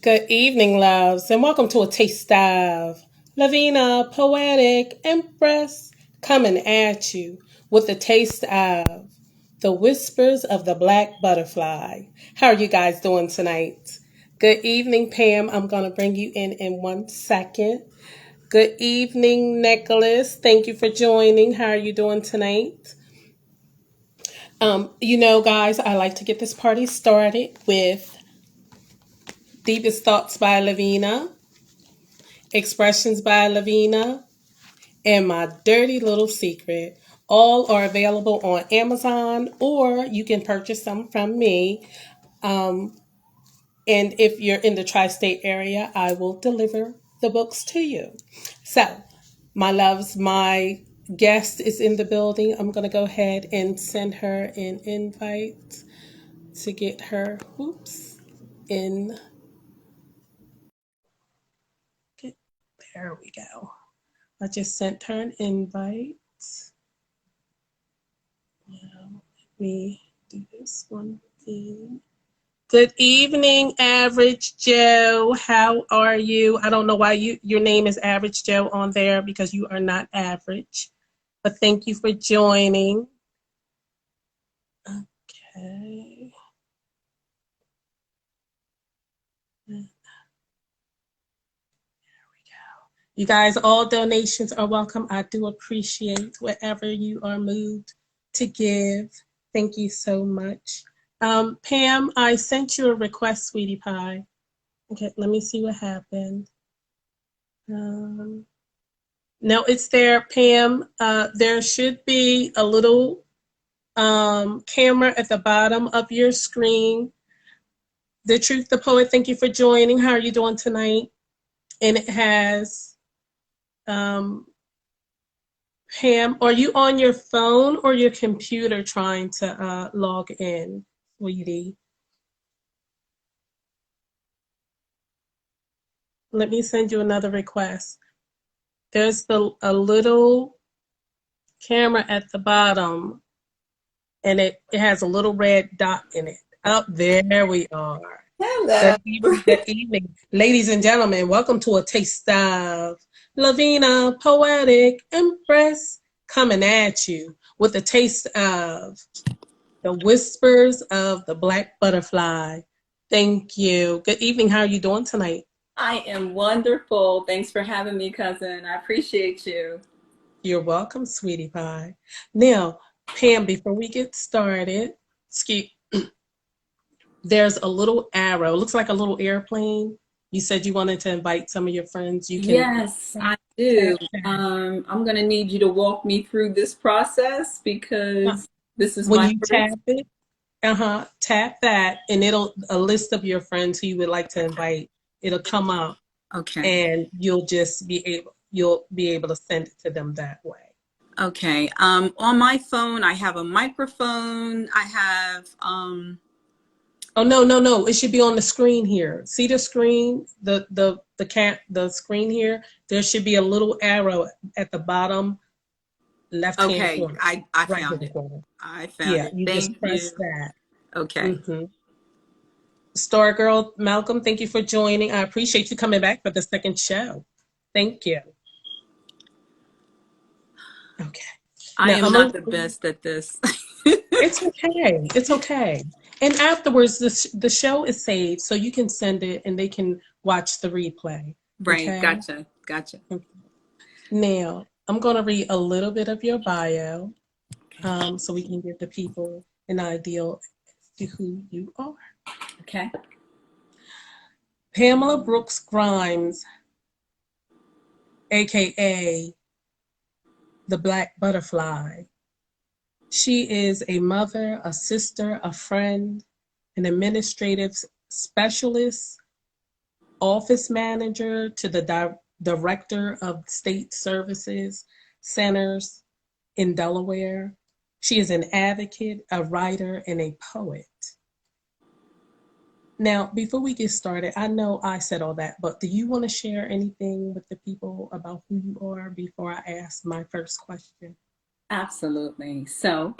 Good evening, loves, and welcome to a taste of Lavina, Poetic, Empress, coming at you with a taste of the whispers of the black butterfly. How are you guys doing tonight? Good evening, Pam. I'm going to bring you in 1 second. Good evening, Nicholas. Thank you for joining. How are you doing tonight? Guys, I like to get this party started with Deepest Thoughts by Lavina, Expressions by Lavina, and My Dirty Little Secret. All are available on Amazon, or you can purchase them from me. Um, and if you're in the tri state area, I will deliver the books to you. So, my loves, my guest is in the building. I'm going to go ahead and send her an invite to get her, in. There we go. I just sent her an invite. Now, let me do this one thing. Good evening, Average Joe. How are you? I don't know why your name is Average Joe on there because you are not average. But thank you for joining. Okay. There we go. You guys, all donations are welcome. I do appreciate whatever you are moved to give. Thank you so much. Pam, I sent you a request, sweetie pie. Okay, let me see what happened. Um, no, it's there, Pam. There should be a little camera at the bottom of your screen. The Truth, the Poet, thank you for joining. How are you doing tonight? And it has, um, Pam, are you on your phone or your computer trying to log in, sweetie? Let me send you another request. There's a little camera at the bottom, and it has a little red dot in it. Up there we are. Hello. Good evening, good evening. Ladies and gentlemen, welcome to a taste of Lavina, Poetic, Empress, coming at you with a taste of the whispers of the black butterfly. Thank you. Good evening. How are you doing tonight? I am wonderful. Thanks for having me, cousin. I appreciate you. You're welcome, sweetie pie. Now, Pam, before we get started, excuse there's a little arrow. It looks like a little airplane. You said you wanted to invite some of your friends. You can Yes, tap I do. that. I'm going to need you to walk me through this process Uh, because this is When my you first. tap it, tap that, and it'll a list of your friends who you would like to invite. It'll come up, Okay. and you'll be able to send it to them that way. Okay. On my phone, I have a microphone. I have, Oh no, no, no! It should be on the screen here. See the screen, the screen here. There should be a little arrow at the bottom left-hand okay. corner, I right-hand found it. corner. I found Yeah, it. you just Thank press you. that. Okay. Mm-hmm. Star Girl Malcolm, thank you for joining. I appreciate you coming back for the second show. Thank you. Okay. I Now am I'm not gonna. the best at this. It's okay. It's okay. And afterwards, the show is saved, so you can send it, and they can watch the replay. Right. Okay. Gotcha. Gotcha. Now I'm gonna read a little bit of your bio, Okay. so we can give the people an idea as to who you are. Okay. Pamela Brooks Grimes, aka the Black Butterfly. She is a mother, a sister, a friend, an administrative specialist, office manager to the director of state services centers in Delaware. She is an advocate, a writer, and a poet. Now, before we get started, I know I said all that, but do you want to share anything with the people about who you are before I ask my first question? Absolutely. So,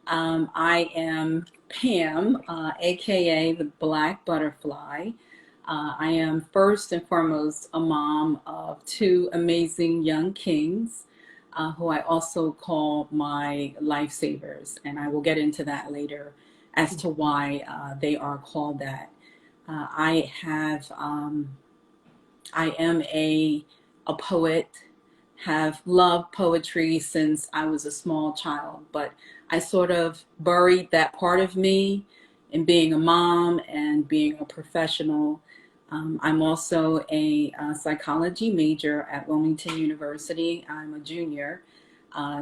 I am Pam, aka the Black Butterfly. I am first and foremost a mom of two amazing young kings, who I also call my lifesavers. And I will get into that later as to why they are called that. I have I am a poet, have loved poetry since I was a small child, but I sort of buried that part of me in being a mom and being a professional. I'm also a psychology major at Wilmington University. I'm a junior.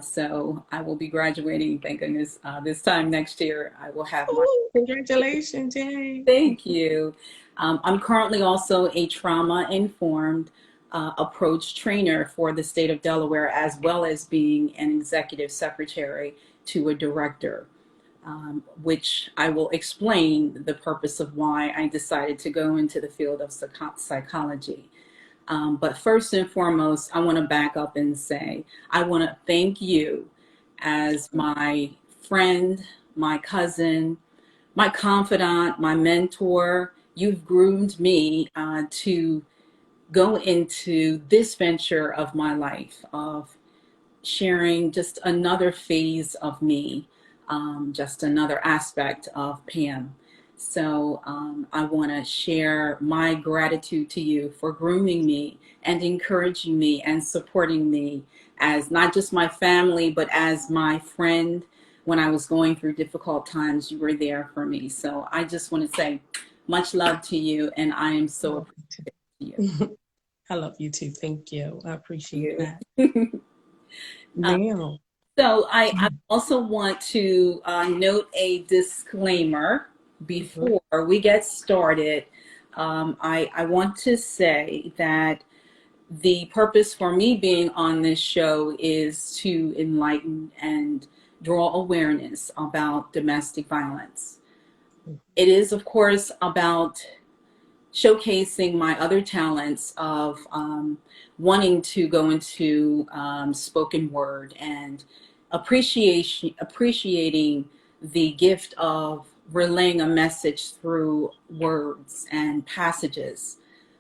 So I will be graduating, thank goodness, this time next year. I will have my Oh, congratulations, Jay. Thank you. I'm currently also a trauma-informed approach trainer for the state of Delaware, as well as being an executive secretary to a director, which I will explain the purpose of why I decided to go into the field of psychology. But first and foremost, I want to back up and say, I want to thank you as my friend, my cousin, my confidant, my mentor. You've groomed me to go into this venture of my life, of sharing just another phase of me, just another aspect of Pam. So I want to share my gratitude to you for grooming me and encouraging me and supporting me as not just my family, but as my friend. When I was going through difficult times, you were there for me. So I just want to say much love to you, and I am I so love appreciative you to too. I love you too. Thank you. I appreciate you. that. You. Now, So I also want to note a disclaimer mhm, before we get started. I want to say that the purpose for me being on this show is to enlighten and draw awareness about domestic violence. It is, of course, about showcasing my other talents of wanting to go into spoken word and appreciating the gift of relaying a message through words and passages.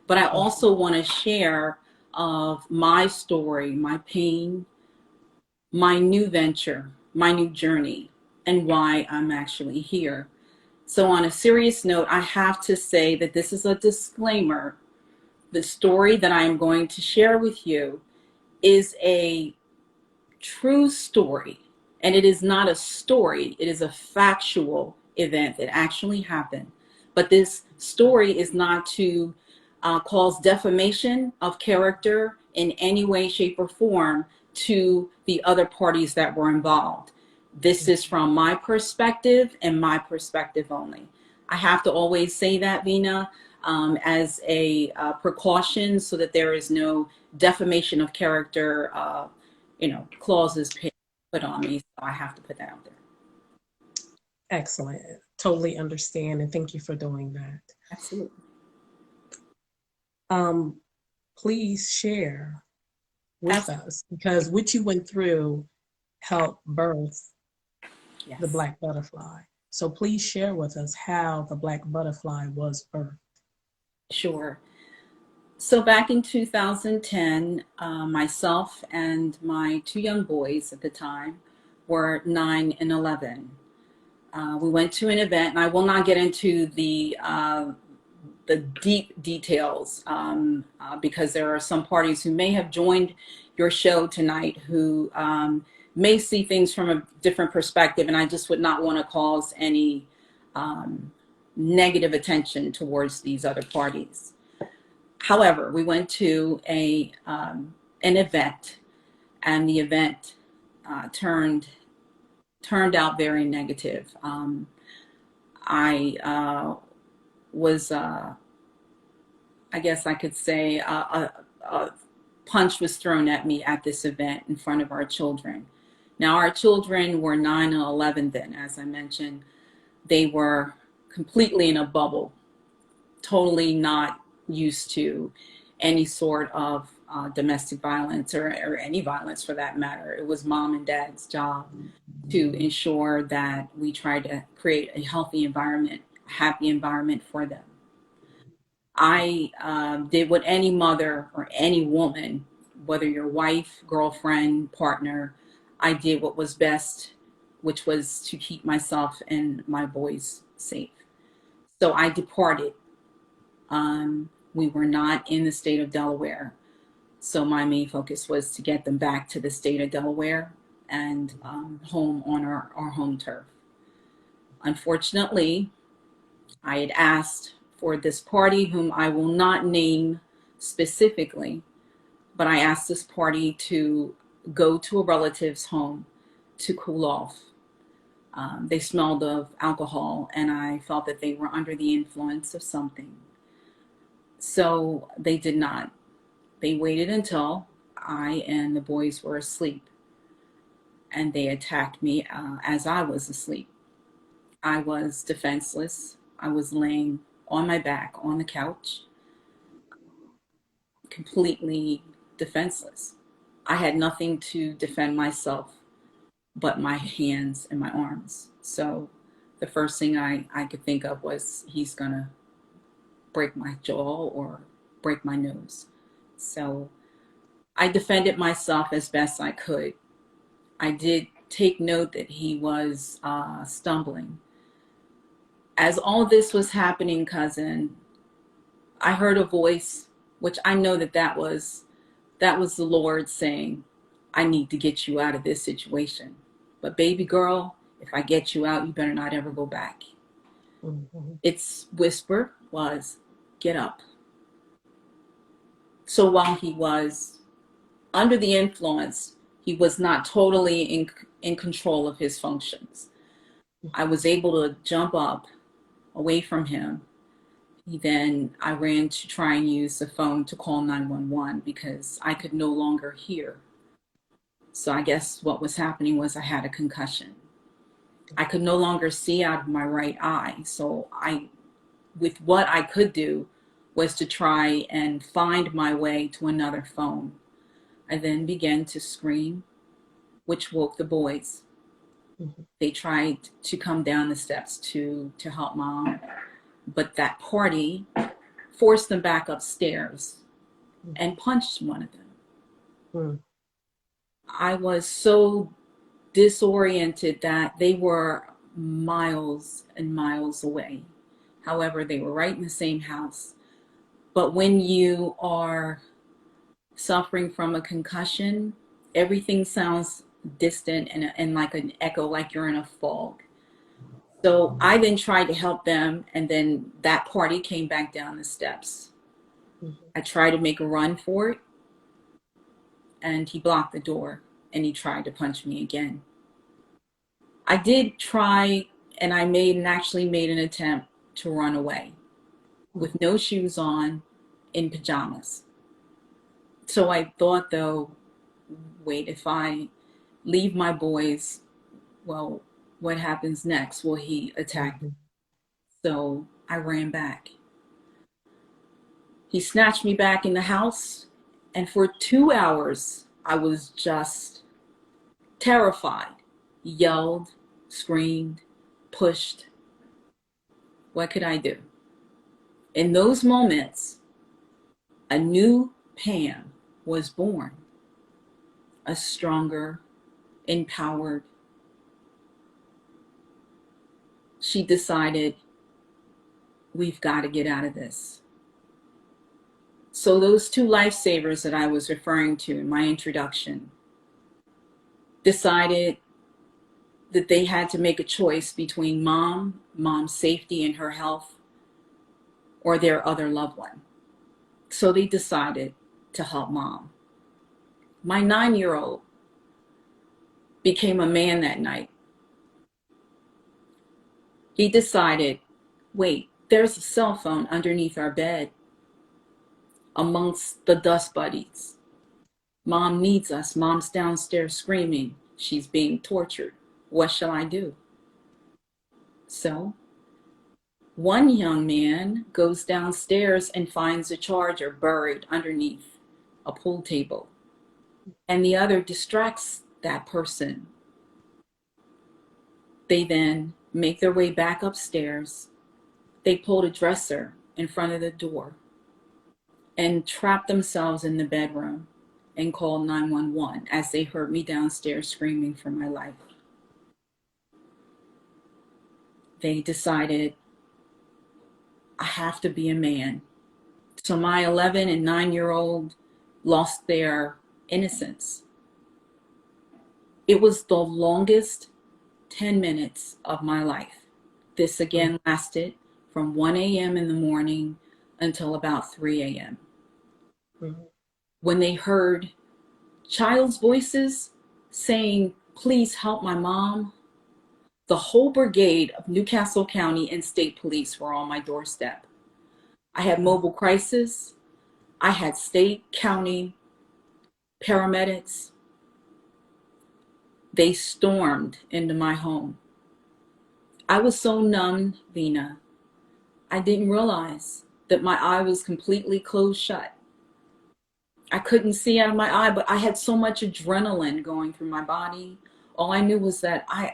But I also want to share of my story, my pain, my new venture, my new journey, and why I'm actually here. So, on a serious note, I have to say that this is a disclaimer. The story that I am going to share with you is a true story, and it is not a story, it is a factual event that actually happened. But this story is not to cause defamation of character in any way, shape, or form to the other parties that were involved. This is from my perspective and my perspective only. I have to always say that, Vina, as a precaution so that there is no defamation of character clauses put on me. So I have to put that out there. excellent. Totally understand, and thank you for doing that. Absolutely. Um, please share with Absolutely. us because what you went through helped birth the Yes. black butterfly. So please share with us how the black butterfly was birthed. Sure. So back in 2010, myself and my two young boys at the time were 9 and 11. We went to an event, and I will not get into the deep details because there are some parties who may have joined your show tonight who may see things from a different perspective, and I just would not want to cause any um, negative attention towards these other parties. However, we went to an event, and the event turned out very negative. I was I guess I could say a punch was thrown at me at this event in front of our children. Now, our children were 9 and 11 then, as I mentioned. They were completely in a bubble, totally not used to any sort of domestic violence or any violence for that matter. It was mom and dad's job to ensure that we tried to create a healthy environment, a happy environment for them. I did what any mother or any woman, whether your wife, girlfriend, partner, I did what was best, which was to keep myself and my boys safe. So I departed. We were not in the state of Delaware. So my main focus was to get them back to the state of Delaware and home on our home turf. Unfortunately, I had asked for this party, whom I will not name specifically, but I asked this party to go to a relative's home to cool off. They smelled of alcohol, and I felt that they were under the influence of something. So they did not. They waited until I and the boys were asleep, and they attacked me as I was asleep. I was defenseless. I was laying on my back on the couch, completely defenseless. I had nothing to defend myself but my hands and my arms. So the first thing I could think of was, he's gonna break my jaw or break my nose. So I defended myself as best I could. I did take note that he was stumbling. As all this was happening, cousin, I heard a voice, which I know that was the Lord saying, I need to get you out of this situation. But baby girl, if I get you out, you better not ever go back. Mm-hmm. Its whisper was, get up. So while he was under the influence, he was not totally in control of his functions. I was able to jump up away from him. Then I ran to try and use the phone to call 911 because I could no longer hear. So I guess what was happening was I had a concussion. I could no longer see out of my right eye. So with what I could do was to try and find my way to another phone. I then began to scream, which woke the boys. Mm-hmm. They tried to come down the steps to help mom, but that party forced them back upstairs and punched one of them. Mm. I was so disoriented that they were miles and miles away. However, they were right in the same house. But when you are suffering from a concussion, everything sounds distant and like an echo, like you're in a fog. So I then tried to help them, and then that party came back down the steps. Mm-hmm. I tried to make a run for it, and he blocked the door, and he tried to punch me again. I did try, and I actually made an attempt to run away with no shoes on, in pajamas. So I thought, though, wait, if I leave my boys, well, what happens next? Will he attack? Mm-hmm. So I ran back. He snatched me back in the house, and for 2 hours, I was just terrified. Yelled, screamed, pushed. What could I do? In those moments, a new Pam was born. A stronger, empowered. She decided, we've got to get out of this. So those two lifesavers that I was referring to in my introduction decided that they had to make a choice between mom's safety and her health, or their other loved one. So they decided to help mom. My 9-year-old became a man that night. He decided, wait, there's a cell phone underneath our bed amongst the dust buddies. Mom needs us. Mom's downstairs screaming. She's being tortured. What shall I do? So one young man goes downstairs and finds a charger buried underneath a pool table. And the other distracts that person. They then make their way back upstairs. They pulled a dresser in front of the door and trapped themselves in the bedroom and called 911 as they heard me downstairs screaming for my life. They decided I have to be a man. So my 11 and 9-year-old lost their innocence. It was the longest 10 minutes of my life. This again lasted from 1 a.m. in the morning until about 3 a.m. When they heard child's voices saying, "Please help my mom," the whole brigade of Newcastle County and state police were on my doorstep. I had mobile crisis. I had state, county paramedics. They stormed into my home. I was so numb, Vina, I didn't realize that my eye was completely closed shut. I couldn't see out of my eye, but I had so much adrenaline going through my body. All I knew was that I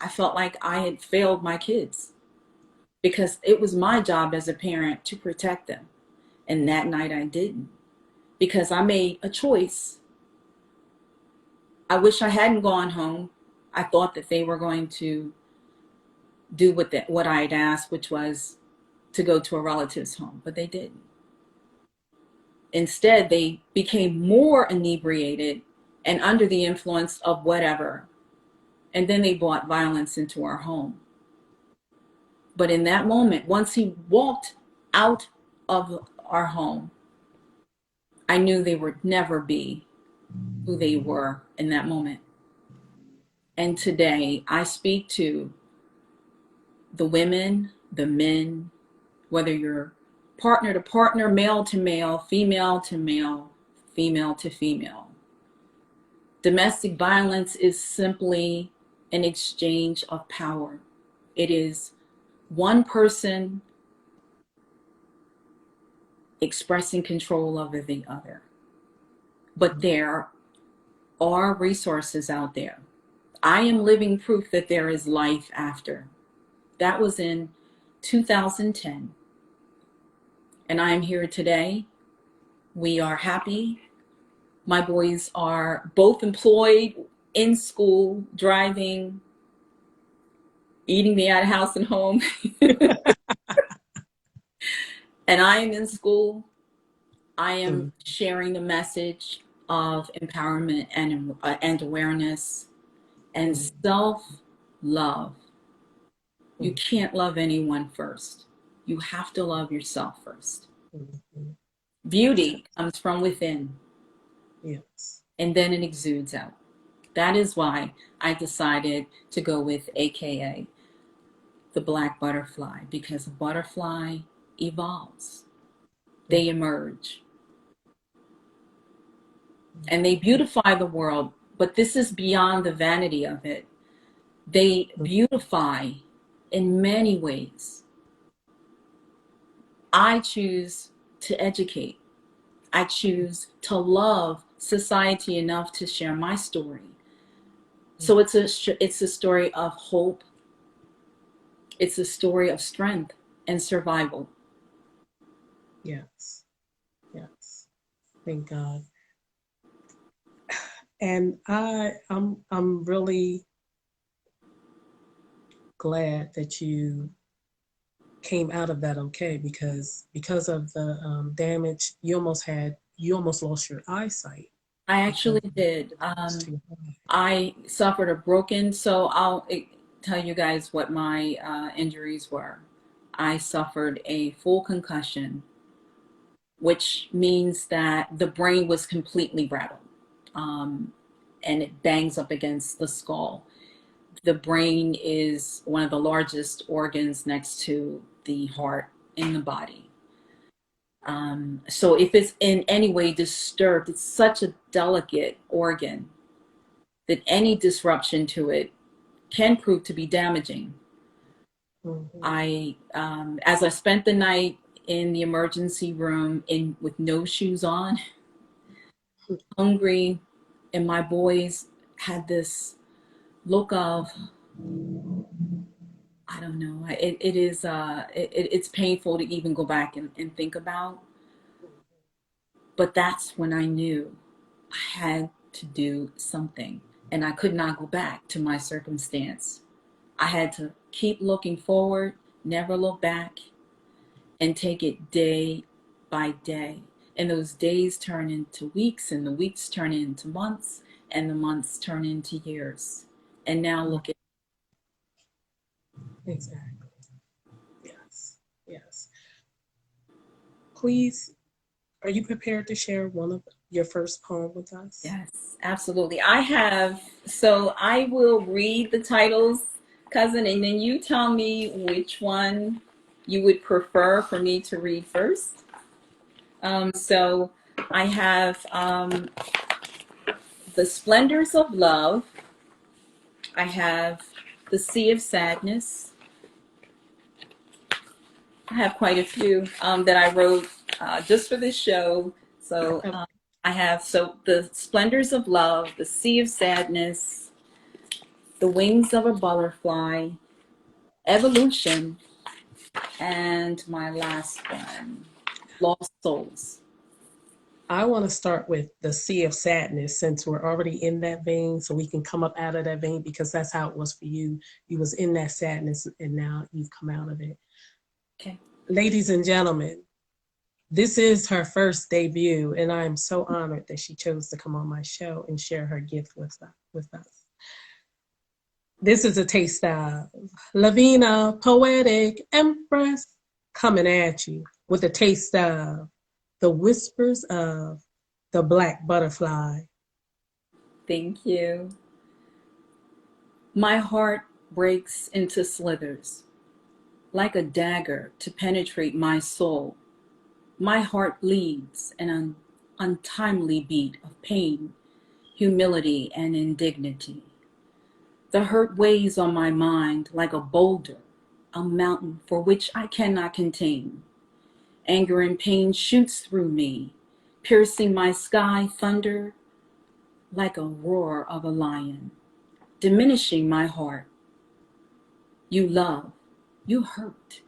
felt like I had failed my kids because it was my job as a parent to protect them. And that night I didn't, because I made a choice. I wish I hadn't gone home. I thought that they were going to do what I had asked, which was to go to a relative's home, but they didn't. Instead, they became more inebriated and under the influence of whatever. And then they brought violence into our home. But in that moment, once he walked out of our home, I knew they would never be who they were in that moment. And today I speak to the women, the men, whether you're partner to partner, male to male, female to male, female to female. Domestic violence is simply an exchange of power. It is one person expressing control over the other. But there are resources out there. I am living proof that there is life after. That was in 2010. And I am here today. We are happy. My boys are both employed, in school, driving, eating me out of house and home. And I am in school. I am sharing the message of empowerment and awareness and self-love. You can't love anyone first. You have to love yourself first. Beauty comes from within. Yes. And then it exudes out. That is why I decided to go with AKA, the black butterfly, because a butterfly evolves. They emerge. And they beautify the world, but this is beyond the vanity of it. They beautify in many ways. I choose to educate. I choose to love society enough to share my story. So it's a story of hope. It's a story of strength and survival. Yes. Yes. Thank God. And I'm really glad that you came out of that okay, because of the damage you almost lost your eyesight. I actually did. I suffered a broken, so I'll tell you guys what my injuries were. I suffered a full concussion, which means that the brain was completely rattled, and it bangs up against the skull. The brain is one of the largest organs next to the heart in the body. So if it's in any way disturbed, it's such a delicate organ that any disruption to it can prove to be damaging. As I spent the night in the emergency room with no shoes on, hungry, and my boys had this look of I don't know. It is it's painful to even go back and think about. But that's when I knew I had to do something, and I could not go back to my circumstance. I had to keep looking forward, never look back, and take it day by day. And those days turn into weeks, and the weeks turn into months, and the months turn into years. And now look at. Exactly. Yes. Yes. Please, are you prepared to share one of your first poem with us? Yes, absolutely. I have, so I will read the titles, cousin, and then you tell me which one you would prefer for me to read first. So I have The Splendors of Love. I have The Sea of Sadness. I have quite a few that I wrote just for this show. So Okay. I have The Splendors of Love, The Sea of Sadness, The Wings of a Butterfly, Evolution, and my last one, Lost Souls. I want to start with the Sea of Sadness since we're already in that vein, so we can come up out of that vein because that's how it was for you. You was in that sadness and now you've come out of it. Okay. Ladies and gentlemen, this is her first debut, and I am so honored that she chose to come on my show and share her gift with us. This is a taste of Lavina, Poetic, Empress, coming at you with a taste of the whispers of the black butterfly. Thank you. My heart breaks into slithers, like a dagger to penetrate my soul. My heart bleeds an untimely beat of pain, humility, and indignity. The hurt weighs on my mind like a boulder, a mountain for which I cannot contain. Anger and pain shoots through me, piercing my sky thunder like a roar of a lion, diminishing my heart. You love, you hurt,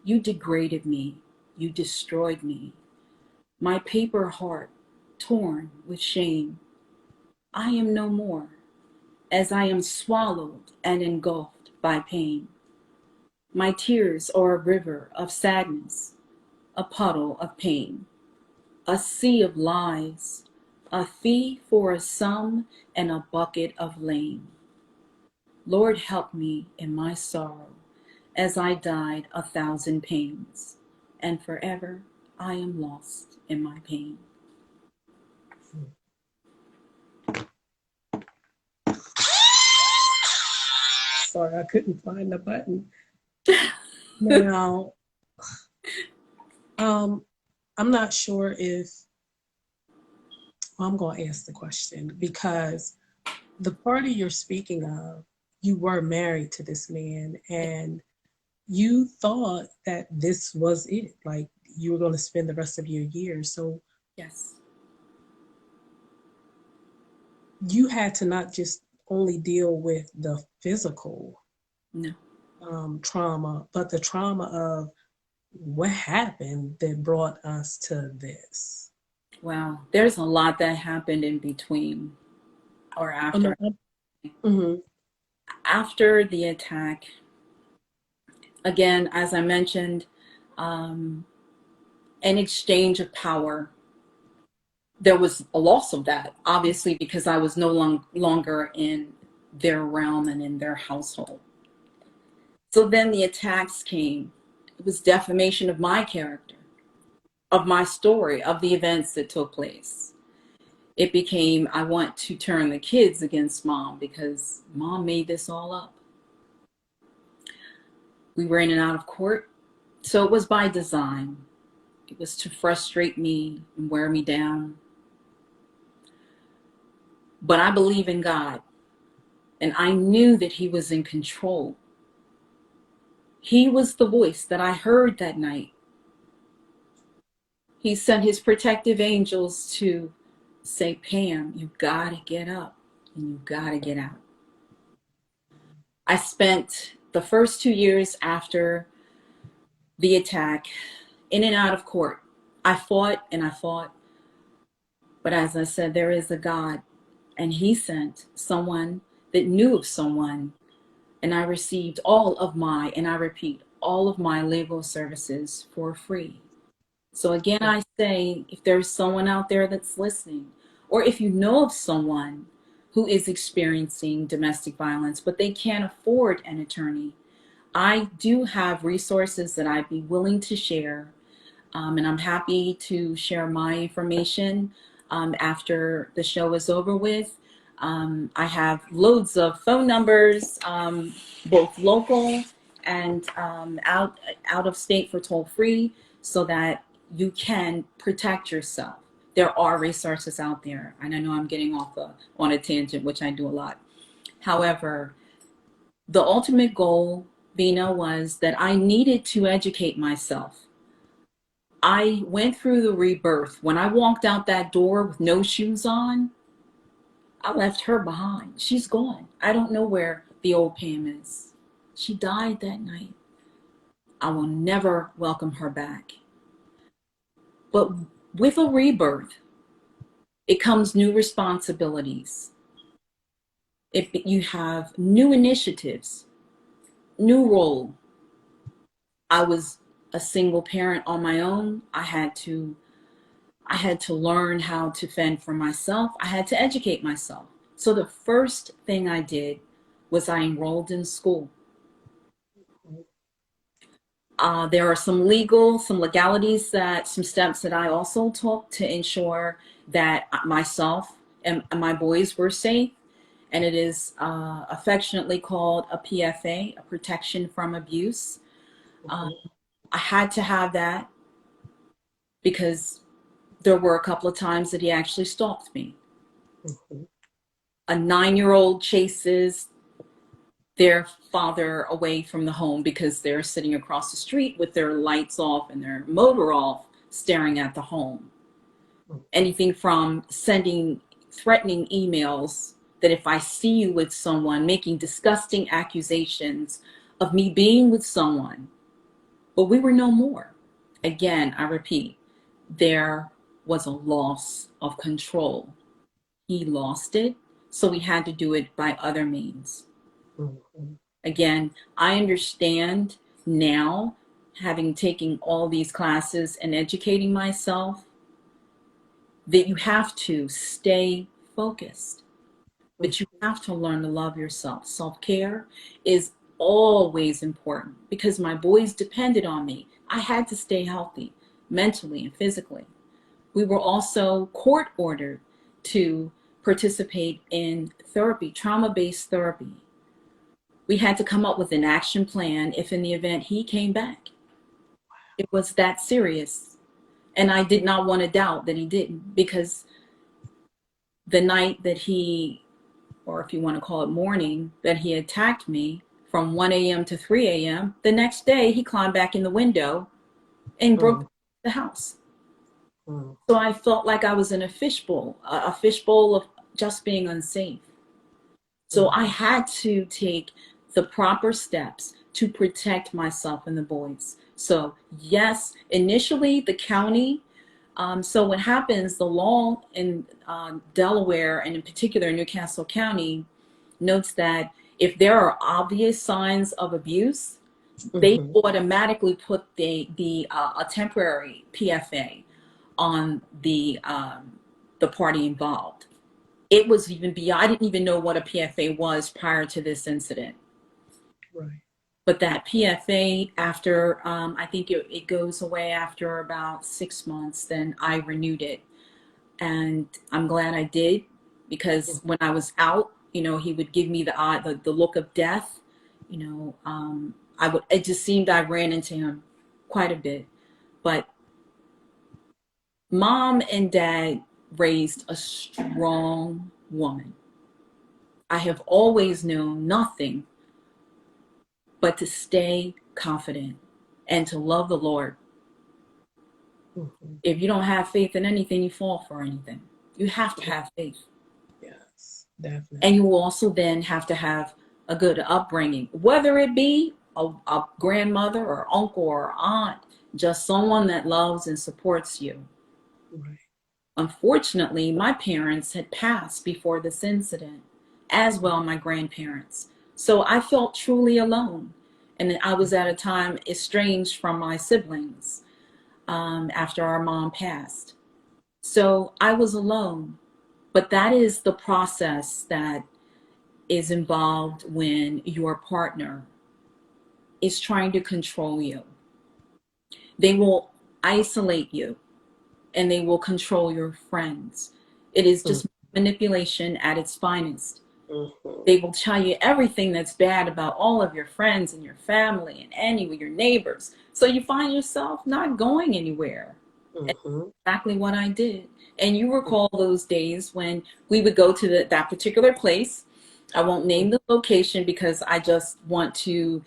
you degraded me, you destroyed me. My paper heart torn with shame. I am no more, as I am swallowed and engulfed by pain. My tears are a river of sadness, a puddle of pain, a sea of lies, a fee for a sum, and a bucket of lame. Lord, help me in my sorrow, as I died 1,000 pains, and forever I am lost in my pain. Sorry, I couldn't find the button. Now, um, I'm not sure if well, I'm going to ask the question because the party you're speaking of, you were married to this man and you thought that this was it. Like you were going to spend the rest of your years. So Yes. you had to not just only deal with the physical No. trauma, but the trauma of what happened that brought us to this. Wow. There's a lot that happened in between or Oh, no, after. mm-hmm. After the attack, again, as I mentioned, um, an exchange of power. There was a loss of that, obviously, because I was no longer in their realm and in their household. So then the attacks came. It was defamation of my character, of my story, of the events that took place. It became, I want to turn the kids against mom because mom made this all up. We were in and out of court. So it was by design. It was to frustrate me and wear me down. But I believe in God, and I knew that He was in control. He was the voice that I heard that night. He sent His protective angels to say, Pam, you gotta get up and you gotta get out. I spent the first 2 years after the attack, in and out of court, I fought and I fought. But as I said, there is a God, and He sent someone that knew of someone, and I received all of my, and I repeat, all of my legal services for free. So again, I say, if there's someone out there that's listening, or if you know of someone who is experiencing domestic violence, but they can't afford an attorney, I do have resources that I'd be willing to share. And I'm happy to share my information after the show is over with. I have loads of phone numbers, both local and out of state for toll free, so that you can protect yourself. There are resources out there, and I know I'm getting off on a tangent, which I do a lot. However, the ultimate goal, Vina, was that I needed to educate myself. I went through the rebirth. When I walked out that door with no shoes on, I left her behind. She's gone. I don't know where the old Pam is. She died that night. I will never welcome her back. But with a rebirth, it comes new responsibilities. You have new initiatives, new role. I was a single parent on my own. I had to learn how to fend for myself. I had to educate myself. So the first thing I did was I enrolled in school. There are some legalities, some steps that I also took to ensure that myself and my boys were safe. And it is affectionately called a PFA, a protection from abuse. I had to have that because there were a couple of times that he actually stalked me. A 9-year-old chases their father away from the home because they're sitting across the street with their lights off and their motor off, staring at the home. Anything from sending threatening emails that if I see you with someone, making disgusting accusations of me being with someone, but we were no more. Again, I repeat, there was a loss of control. He lost it, so we had to do it by other means. Again, I understand now, having taken all these classes and educating myself, that you have to stay focused, but you have to learn to love yourself. Self-care is always important because my boys depended on me. I had to stay healthy mentally and physically. We were also court ordered to participate in therapy, trauma-based therapy. We had to come up with an action plan if in the event he came back. It was that serious. And I did not want to doubt that he didn't, because the night that he, or if you want to call it morning, that he attacked me from 1 a.m. to 3 a.m., the next day he climbed back in the window and broke the house. So I felt like I was in a fishbowl of just being unsafe. So I had to take the proper steps to protect myself and the boys. So yes, initially the county, so what happens, the law in Delaware, and in particular Newcastle County, notes that if there are obvious signs of abuse, they automatically put a temporary PFA on the party involved. It was even beyond, I didn't even know what a PFA was prior to this incident. Right. But that PFA, after, I think it goes away after about 6 months, then I renewed it. And I'm glad I did, because when I was out, he would give me the look of death. It just seemed I ran into him quite a bit. But Mom and Dad raised a strong woman. I have always known nothing but to stay confident and to love the Lord. If you don't have faith in anything, you fall for anything. You have to have faith. Yes, definitely. And you will also then have to have a good upbringing, whether it be a grandmother or uncle or aunt, just someone that loves and supports you. Right. Unfortunately, my parents had passed before this incident, as well my grandparents. So I felt truly alone. And I was at a time estranged from my siblings after our mom passed. So I was alone. But that is the process that is involved when your partner is trying to control you. They will isolate you and they will control your friends. It is just manipulation at its finest. Mm-hmm. They will tell you everything that's bad about all of your friends and your family and any of your neighbors. So you find yourself not going anywhere. Mm-hmm. Exactly what I did. And you recall those days when we would go to that particular place. I won't name the location because I want to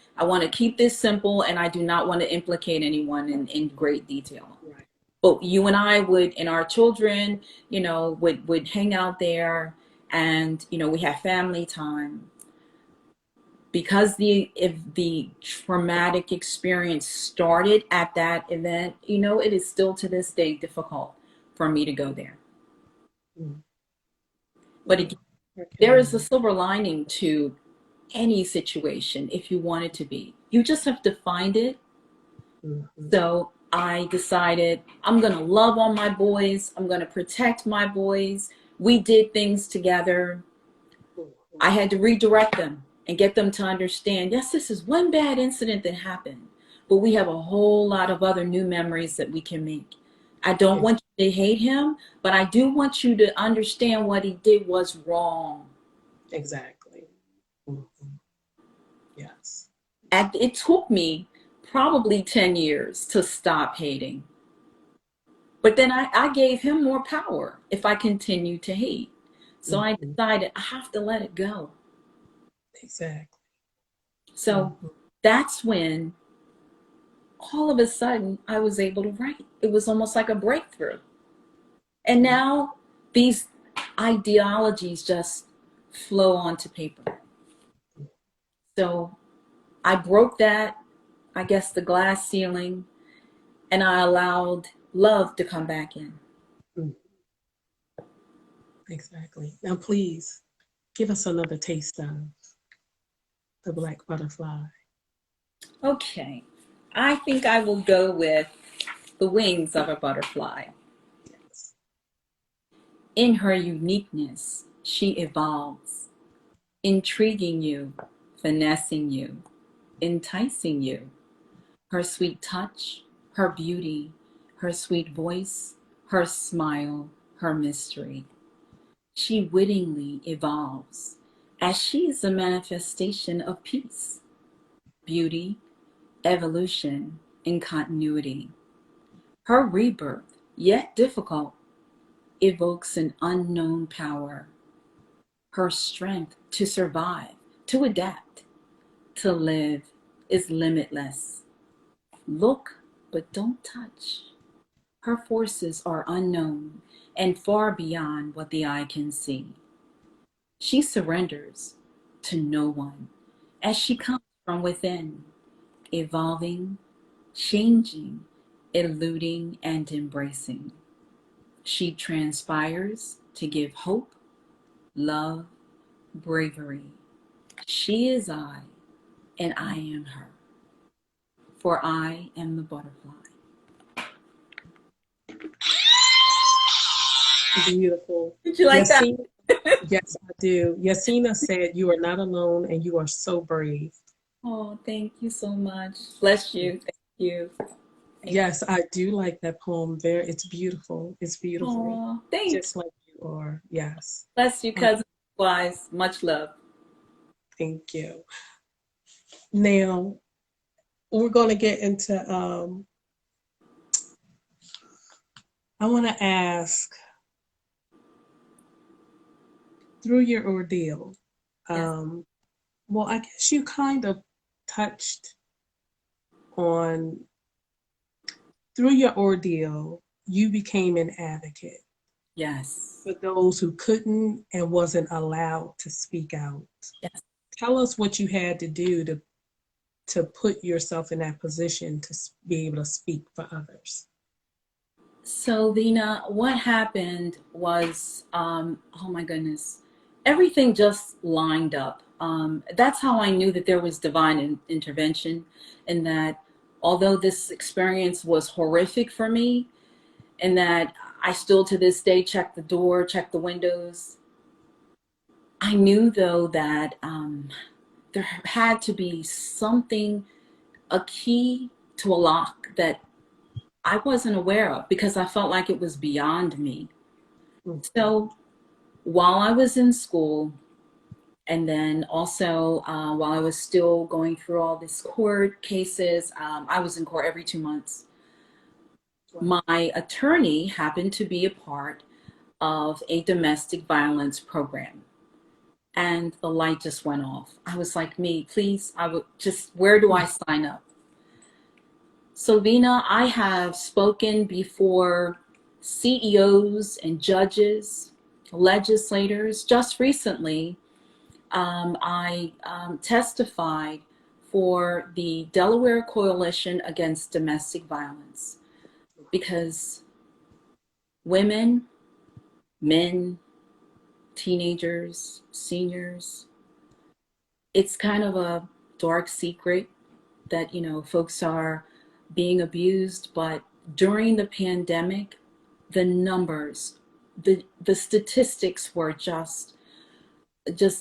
keep this simple and I do not want to implicate anyone in great detail. Right. But you and I would, and our children, would hang out there, and we have family time. Because if the traumatic experience started at that event, it is still to this day difficult for me to go there. Mm-hmm. But again, there is a silver lining to any situation if you want it to be. You just have to find it. Mm-hmm. So I decided I'm going to love on my boys. I'm going to protect my boys. We did things together. I had to redirect them and get them to understand, yes, this is one bad incident that happened, but we have a whole lot of other new memories that we can make. I don't want you to hate him, but I do want you to understand what he did was wrong. Exactly. Mm-hmm. Yes. It took me probably 10 years to stop hating. But then I gave him more power if I continued to hate. So I Mm-hmm. decided I have to let it go. Exactly. So Mm-hmm. that's when all of a sudden I was able to write. It was almost like a breakthrough. And now these ideologies just flow onto paper. So I broke that, I guess, the glass ceiling, and I allowed love to come back in. Mm-hmm. Exactly. Now, please give us another taste of the black butterfly. Okay, I think I will go with the wings of a butterfly. Yes. In her uniqueness, she evolves, intriguing you, finessing you, enticing you. Her sweet touch, her beauty, her sweet voice, her smile, her mystery. She wittingly evolves as she is a manifestation of peace, beauty, evolution, and continuity. Her rebirth, yet difficult, evokes an unknown power. Her strength to survive, to adapt, to live is limitless. Look, but don't touch. Her forces are unknown and far beyond what the eye can see. She surrenders to no one as she comes from within, evolving, changing, eluding, and embracing. She transpires to give hope, love, bravery. She is I, and I am her, for I am the butterfly. Beautiful. Did you like that? Yasina, yes, I do. Yasina said, "You are not alone and you are so brave." Oh, thank you so much. Bless you. Thank you. Thank you. Yes, I do like that poem there. It's beautiful. It's beautiful. Oh, thanks. Just like you are. Yes. Bless you, cousin. Wise. Much love. Thank you. Now, we're going to get into, I want to ask, through your ordeal, Yes. um, well, I guess you kind of touched on, through your ordeal, you became an advocate Yes. for those who couldn't and wasn't allowed to speak out. Yes. Tell us what you had to do to put yourself in that position to be able to speak for others. So, Vina, what happened was, oh my goodness, everything just lined up. That's how I knew that there was divine intervention, and that although this experience was horrific for me, and that I still to this day check the door, check the windows, I knew though that there had to be something, a key to a lock that I wasn't aware of because I felt like it was beyond me. Mm-hmm. So while I was in school, and then also while I was still going through all these court cases, I was in court every 2 months. Wow. My attorney happened to be a part of a domestic violence program. And the light just went off. I was like, me, please, I would just, where do I sign up? So, Vina, I have spoken before CEOs and judges, legislators. Just recently, I testified for the Delaware Coalition Against Domestic Violence because women, men, teenagers, seniors, it's kind of a dark secret that, folks are being abused, but during the pandemic, the numbers, the statistics were just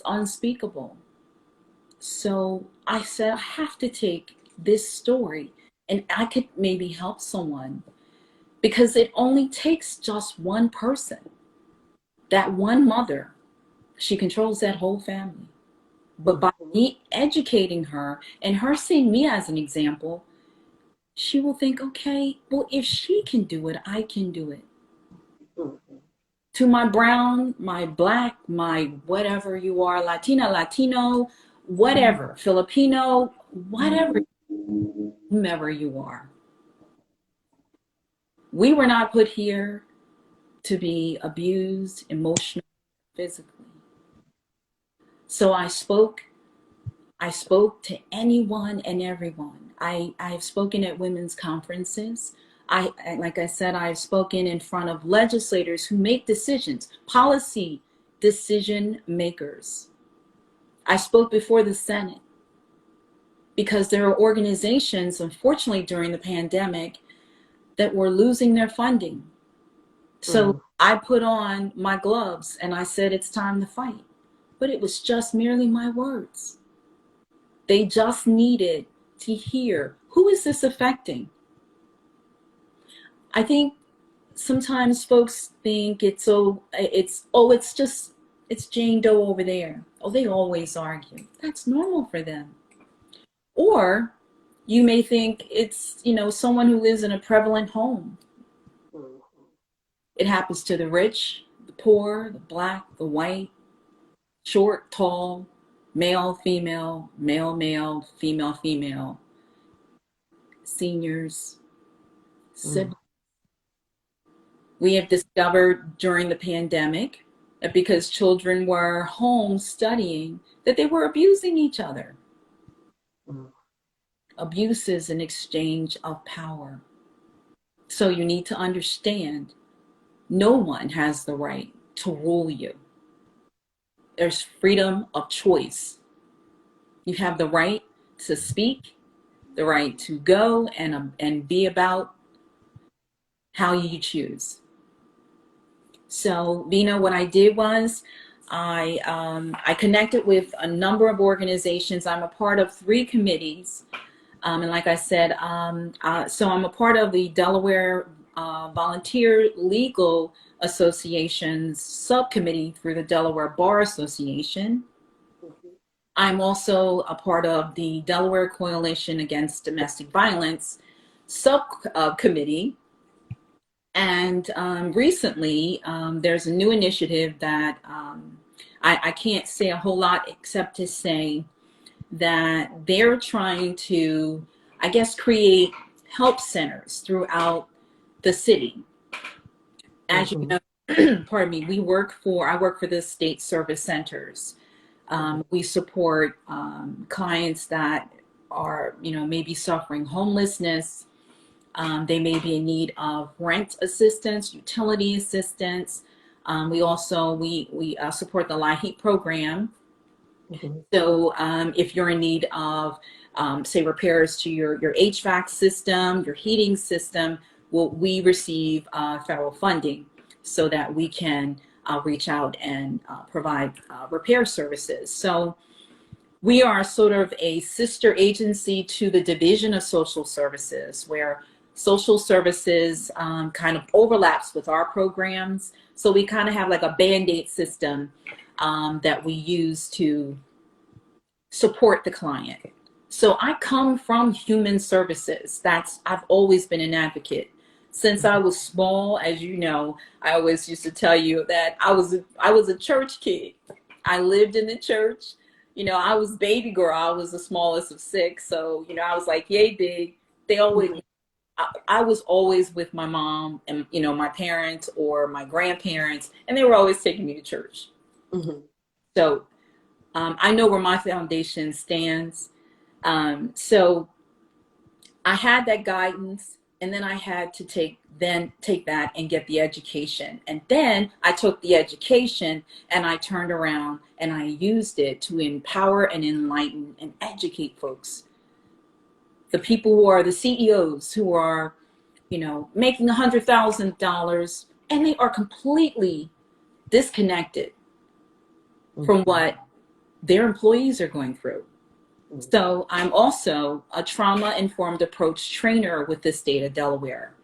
unspeakable. So I said, I have to take this story and I could maybe help someone because it only takes just one person, that one mother. She controls that whole family. But by Mm-hmm. me educating her and her seeing me as an example, she will think, okay, well, if she can do it, I can do it. Mm-hmm. To my brown, my black, my whatever you are, Latina, Latino, whatever, Filipino, whatever, whomever you are. We were not put here to be abused emotionally, physically. So I spoke to anyone and everyone. I've spoken at women's conferences. Like I said, I've spoken in front of legislators who make decisions, policy decision makers. I spoke before the Senate because there are organizations, unfortunately, during the pandemic that were losing their funding. So Mm-hmm. I put on my gloves and I said, it's time to fight. But it was just merely my words. They just needed to hear, who is this affecting? I think sometimes folks think it's Jane Doe over there. Oh, they always argue. That's normal for them. Or you may think it's, someone who lives in a prevalent home. It happens to the rich, the poor, the black, the white, short, tall, male, female, male, male, female, female, seniors, Mm-hmm. siblings. We have discovered during the pandemic that because children were home studying, that they were abusing each other. Mm-hmm. Abuse is an exchange of power. So you need to understand no one has the right to rule you. There's freedom of choice. You have the right to speak, the right to go and be about how you choose. So, Vina, what I did was I connected with a number of organizations. I'm a part of 3 committees, and like I said, so I'm a part of the Delaware Volunteer Legal Association's subcommittee through the Delaware Bar Association. I'm also a part of the Delaware Coalition Against Domestic Violence subcommittee. And recently, there's a new initiative that I can't say a whole lot except to say that they're trying to, I guess, create help centers throughout the city. As you Mm-hmm. know, pardon me, I work for the state service centers. We support clients that are, maybe suffering homelessness. They may be in need of rent assistance, utility assistance. We support the LIHEAP program. Mhm. So if you're in need of, say, repairs to your HVAC system, your heating system, we receive federal funding so that we can reach out and provide repair services. So we are sort of a sister agency to the Division of Social Services, where social services kind of overlaps with our programs. So we kind of have like a Band-Aid system that we use to support the client. So I come from human services. I've always been an advocate. Since I was small, as you know, I always used to tell you that I was a church kid. I lived in the church. I was baby girl. I was the smallest of six. So, I was like, yay, big. They always, Mhm. I was always with my mom and, my parents or my grandparents, and they were always taking me to church. Mhm. So I know where my foundation stands. So I had that guidance, and then I had to take that and get the education. And then I took the education and I turned around and I used it to empower and enlighten and educate folks. The people who are the CEOs who are, making $100,000 and they are completely disconnected from Mhm. what their employees are going through. Mhm. So I'm also a trauma-informed approach trainer with the state of Delaware.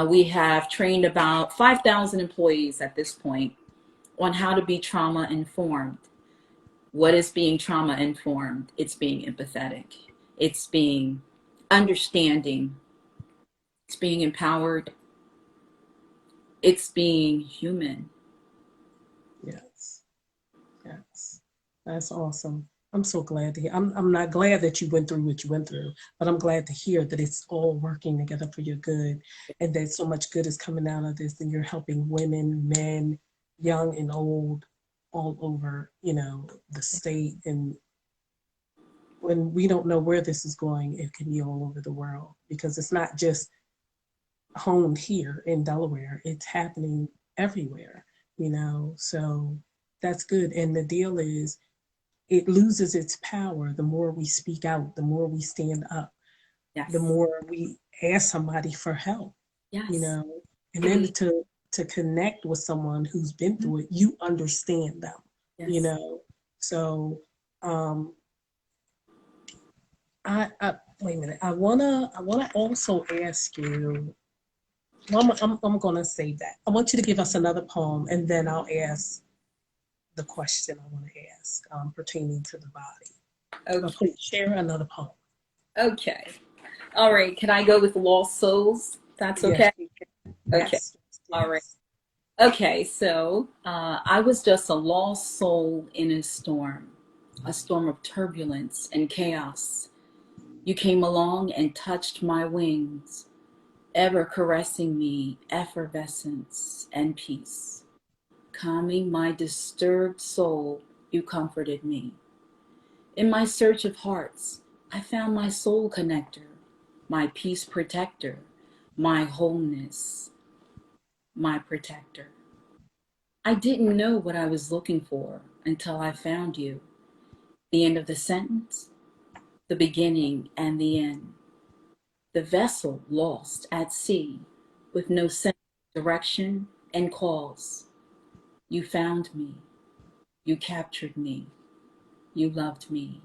We have trained about 5,000 employees at this point on how to be trauma-informed. What is being trauma-informed? It's being empathetic. It's being understanding. It's being empowered. It's being human. Yes. Yes. That's awesome. I'm so glad to hear. I'm not glad that you went through what you went through, but I'm glad to hear that it's all working together for your good and that so much good is coming out of this and you're helping women, men, young and old, all over, the state. And when we don't know where this is going, it can be all over the world because it's not just honed here in Delaware. It's happening everywhere, so that's good. And the deal is it loses its power the more we speak out, the more we stand up, the Yes. more we ask somebody for help, you Yes. know, and then to connect with someone who's been Mhm. through it, you understand them, you Yes. know. So um I wait a minute. I wanna also ask you. Well, I'm gonna save that. I want you to give us another poem, and then I'll ask the question I want to ask pertaining to the body. But Okay. please share another poem. Okay. All right. Can I go with Lost Souls? That's Yes, okay. you can. Okay. Yes, All right. yes. Okay, so I was just a lost soul in a storm of turbulence and chaos. You came along and touched my wings, ever caressing me, effervescence and peace. Calming my disturbed soul, you comforted me. In my search of hearts, I found my soul connector, my peace protector, my wholeness, my protector. I didn't know what I was looking for until I found you. The end of the sentence, the beginning and the end. The vessel lost at sea with no sense of direction and cause. You found me. You captured me. You loved me.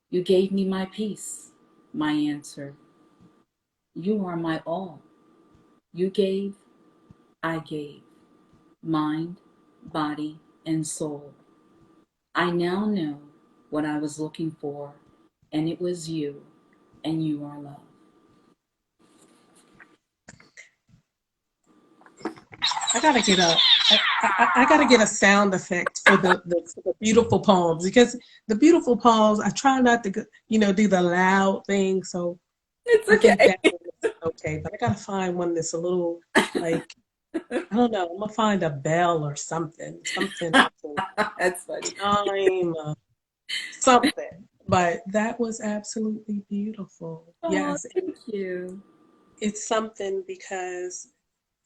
You gave me my peace, my answer. You are my all. You gave, I gave. Mind, body, and soul. I now know what I was looking for, and it was you, and you are love. I gotta get a. I gotta get a sound effect for the beautiful poems because the beautiful poems I try not to do the loud thing, so It's I think okay. that one is okay. But I gotta find one that's a little like I don't know. I'm gonna find a bell or something, something to That's funny. time, something. But that was absolutely beautiful. Oh, Yes, thank you. it's something because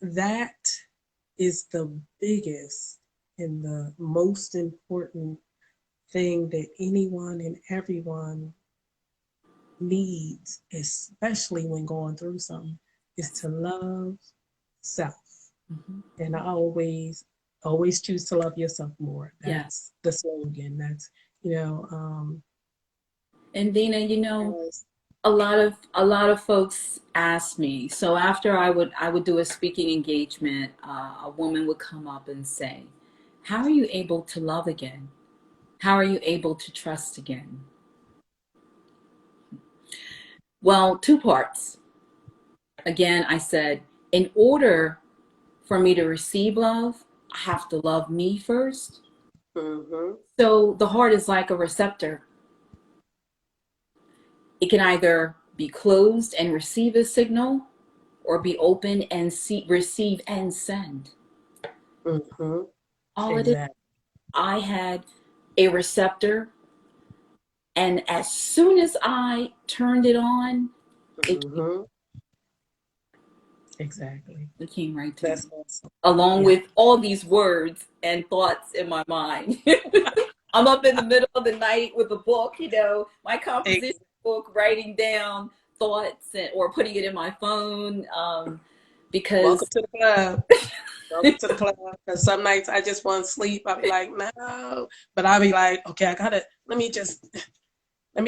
that is the biggest and the most important thing that anyone and everyone needs, especially when going through something, is That's, to love self. mhm. And I always choose to love yourself more. Yeah. That's the slogan. That's, you know, And Dina, yes. a lot of folks ask me. So after I would do a speaking engagement, a woman would come up and say, "How are you able to love again? How are you able to trust again?" Well, two parts. Again, I said, in order for me to receive love, I have to love me first. Mm-hmm. So the heart is like a receptor. It can either be closed and receive a signal, or be open and receive and send. Mm-hmm. All it is, Exactly. I had a receptor, and as soon as I turned it on, it, Mm-hmm. Exactly. it came right to me, That's awesome. along Yeah. with all these words and thoughts in my mind. I'm up in the middle of the night with a book, my composition Ex- book, writing down thoughts or putting it in my phone, Welcome because to the club. Welcome to the club. Because some nights I just want to sleep. I'll be like, no. But I'll be like, okay, let me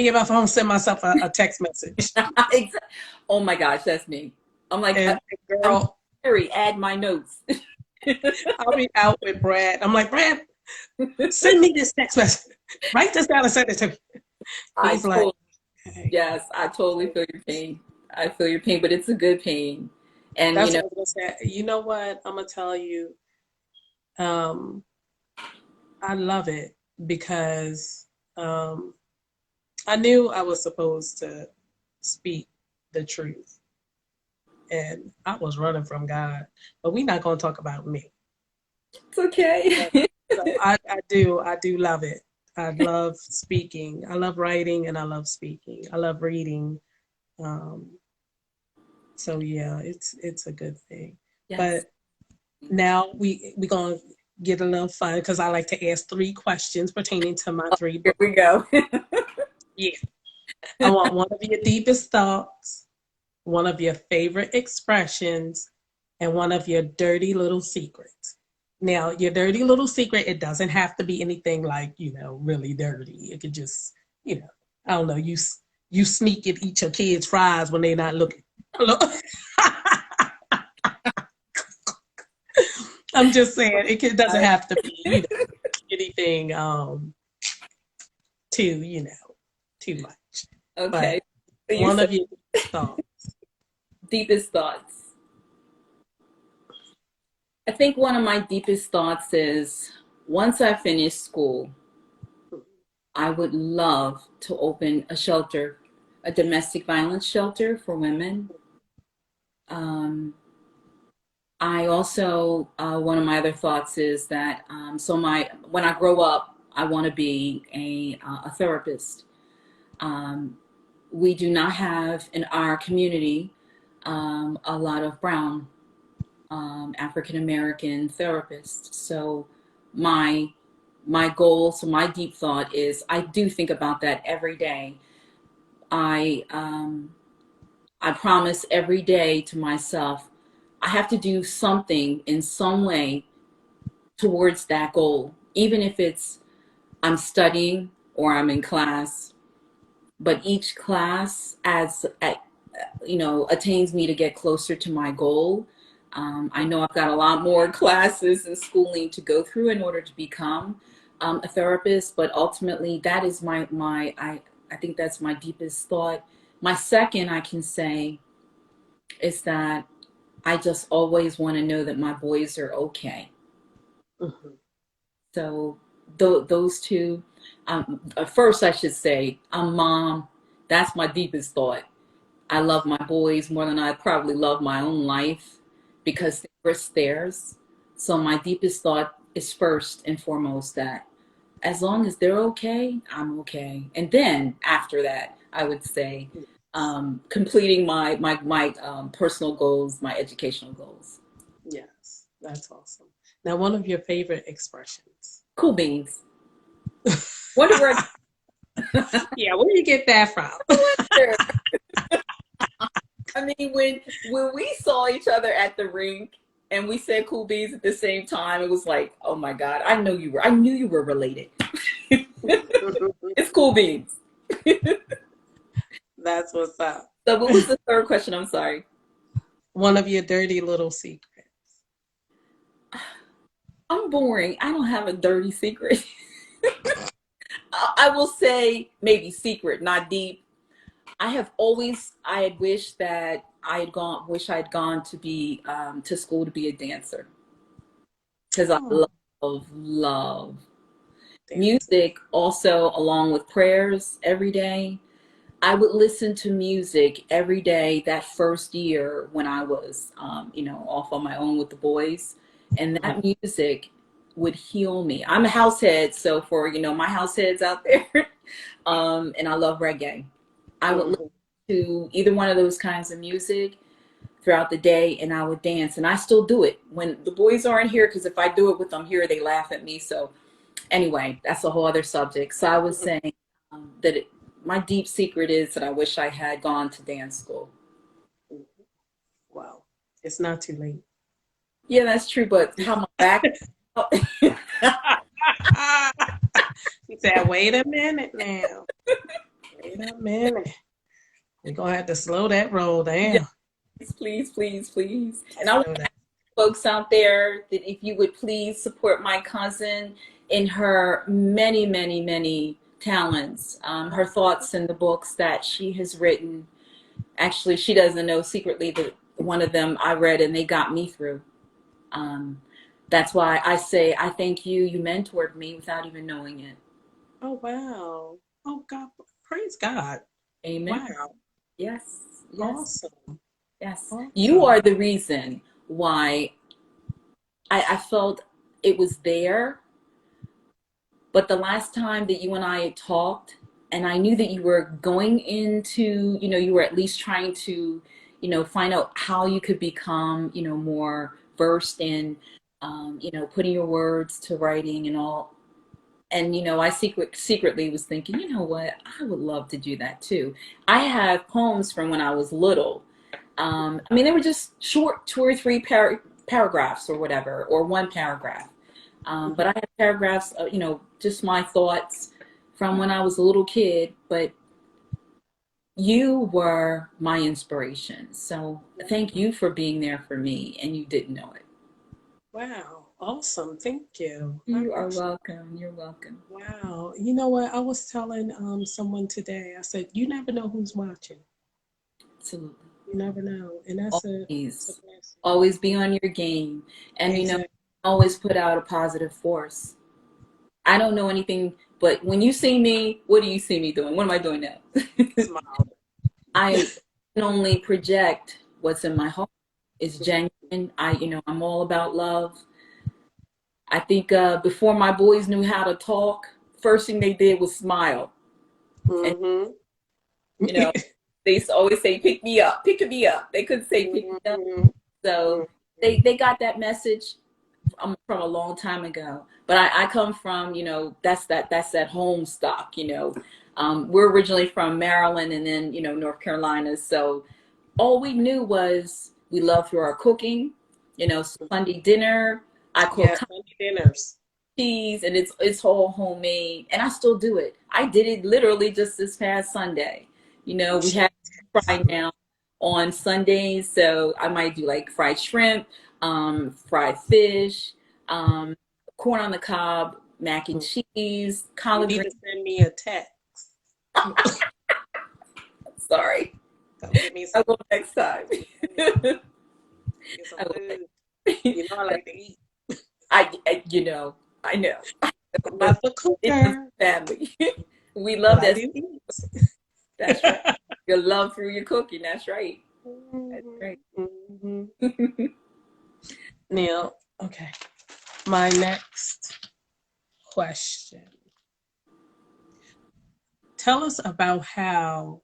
get my phone, send myself a text message. oh my gosh, that's me. I'm like, And I'm girl, Harry, add my notes. I'll be out with Brad. I'm like, Brad, send me this text message. Write this down and send it to me. I He's like, totally, okay. yes, I totally feel your pain. I feel your pain, but it's a good pain. And That's what I was gonna say. You know what? I'm gonna tell you. Um, I love it because um, I knew I was supposed to speak the truth, and I was running from God. But we're not gonna talk about me. it's okay. So I do love it. I love speaking. I love writing, and I love speaking. I love reading. Um, so yeah, it's a good thing. Yes. But now we gonna get a little fun because I like to ask 3 questions pertaining to my 3 books. Here we go. Yeah, I want one of your deepest thoughts, one of your favorite expressions, and one of your dirty little secrets. Now, your dirty little secret, it doesn't have to be anything like, really dirty. It could just, I don't know, you sneak and eat your kids' fries when they're not looking. I'm just saying, doesn't have to be, anything too, too much. Okay. But So you one said of your thoughts. deepest thoughts. I think one of my deepest thoughts is, once I finish school, I would love to open a shelter, a domestic violence shelter for women. Um, I also, one of my other thoughts is that, when I grow up, I want to be a therapist. Um, we do not have in our community a lot of brown African American therapists. So my my goal, so my deep thought is, I do think about that every day. I um, I promise every day to myself, I have to do something in some way towards that goal, even if it's I'm studying or I'm in class. But each class attains me to get closer to my goal. I know I've got a lot more classes and schooling to go through in order to become a therapist, but ultimately that is I think that's my deepest thought. My second, I can say, is that I just always want to know that my boys are okay. Mhm. So those two. First, I should say, I'm mom. That's my deepest thought. I love my boys more than I probably love my own life, because first theirs. So my deepest thought is first and foremost that as long as they're okay, I'm okay. And then after that, I would say completing my personal goals, my educational goals. Yes, that's awesome. Now, one of your favorite expressions. Cool beans. Wonder where. Yeah, where do you get that from? I mean, when we saw each other at the rink and we said cool beans at the same time, it was like, oh my God, I knew you were related. It's cool beans. That's what's up. So what was the third question? I'm sorry. One of your dirty little secrets. I'm boring. I don't have a dirty secret. I will say maybe secret, not deep. I had wished that I had gone to be, to school to be a dancer. Because I Oh, love dance. music also along with prayers every day. I would listen to music every day that first year when I was, off on my own with the boys. And that music would heal me. I'm a house head, so for, my house heads out there, and I love reggae. I would listen Mhm. to either one of those kinds of music throughout the day and I would dance. And I still do it when the boys aren't here, because if I do it with them here, they laugh at me. So anyway, that's a whole other subject. So I was saying my deep secret is that I wish I had gone to dance school. Well, it's not too late. Yeah, that's true. But how my back? He said, wait a minute now. Wait a minute. We're going to have to slow that roll Yes, down. please, please, please. And I would Slow down. ask folks out there that if you would please support my cousin in her many, many, many talents, her thoughts in the books that she has written. Actually, she doesn't know secretly that one of them I read and they got me through. Um, that's why I say I thank you. You mentored me without even knowing it. Oh, wow. Oh, God. Praise God. Amen. Wow. Yes, yes, Awesome. yes. You Awesome. are the reason why I felt it was there. But the last time that you and I had talked, and I knew that you were going into, you were at least trying to, find out how you could become, more versed in, putting your words to writing and all. And I secretly was thinking, you know what, I would love to do that too. I have poems from when I was little. I mean, they were just short, two or three paragraphs or whatever, or one paragraph. But I have paragraphs, just my thoughts from when I was a little kid. But you were my inspiration, so thank you for being there for me, and you didn't know it. Wow. Awesome. Thank you. I You are appreciate it. welcome. You're welcome. Wow. You know what? I was telling someone today, I said, you never know who's watching. Absolutely. You never know. And that's a Always, blessing. always be on your game, and Exactly. always put out a positive force. I don't know anything, but when you see me, what do you see me doing? What am I doing now? Smile. I can only project what's in my heart. It's genuine. I'm all about love. I think before my boys knew how to talk, first thing they did was smile. And Mm-hmm. you know, they used to always say, "Pick me up, pick me up." They couldn't say "pick me up," Mm-hmm. so they got that message from a long time ago. But I come from, that's that home stock. We're originally from Maryland and then North Carolina. So all we knew was we loved through our cooking. Sunday dinner. I Yeah, cook Sunday dinners. cheese, and it's all homemade, and I still do it. I did it literally just this past Sunday. We have fried now on Sundays, so I might do like fried shrimp, fried fish, um, corn on the cob, mac and cheese, You collard need green. to send me a text. Sorry, Come get me I some. will next time. Get some I will. food. You know I like to eat. I know, I'm but not the it is cooker, family. We but love I that. do eat. That's right. Your love through your cooking. That's right. That's Mhm, right. mhm. Now, okay, my next question. Tell us about how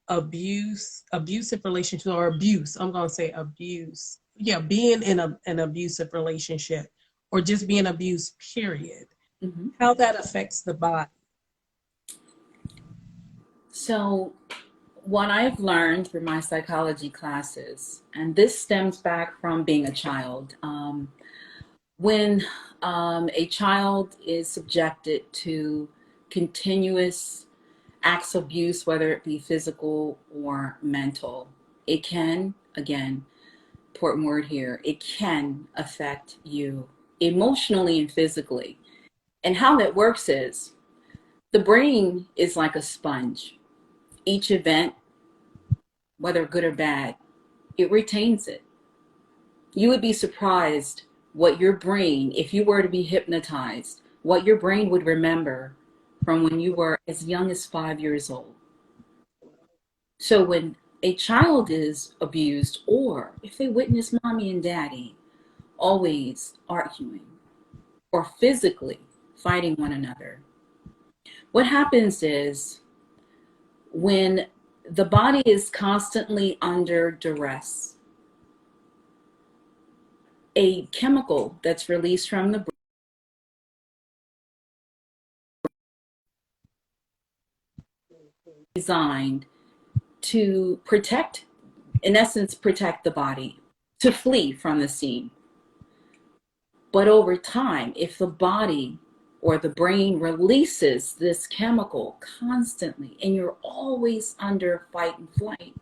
abusive relationship or abuse, I'm going to say abuse. Yeah, being in an abusive relationship or just being abused, period. Mhm. How that affects the body. So, what I've learned through my psychology classes, and this stems back from being a child, when a child is subjected to continuous acts of abuse, whether it be physical or mental, it can, again, important word here, it can affect you emotionally and physically. And how that works is the brain is like a sponge. Each event, whether good or bad, it retains it. You would be surprised what your brain, if you were to be hypnotized, what your brain would remember from when you were as young as 5 years old. So when a child is abused, or if they witness mommy and daddy always arguing or physically fighting one another, what happens is when the body is constantly under duress, a chemical that's released from the brain is designed to protect, in essence, protect the body, to flee from the scene. But over time, if the body or the brain releases this chemical constantly and you're always under fight and flight,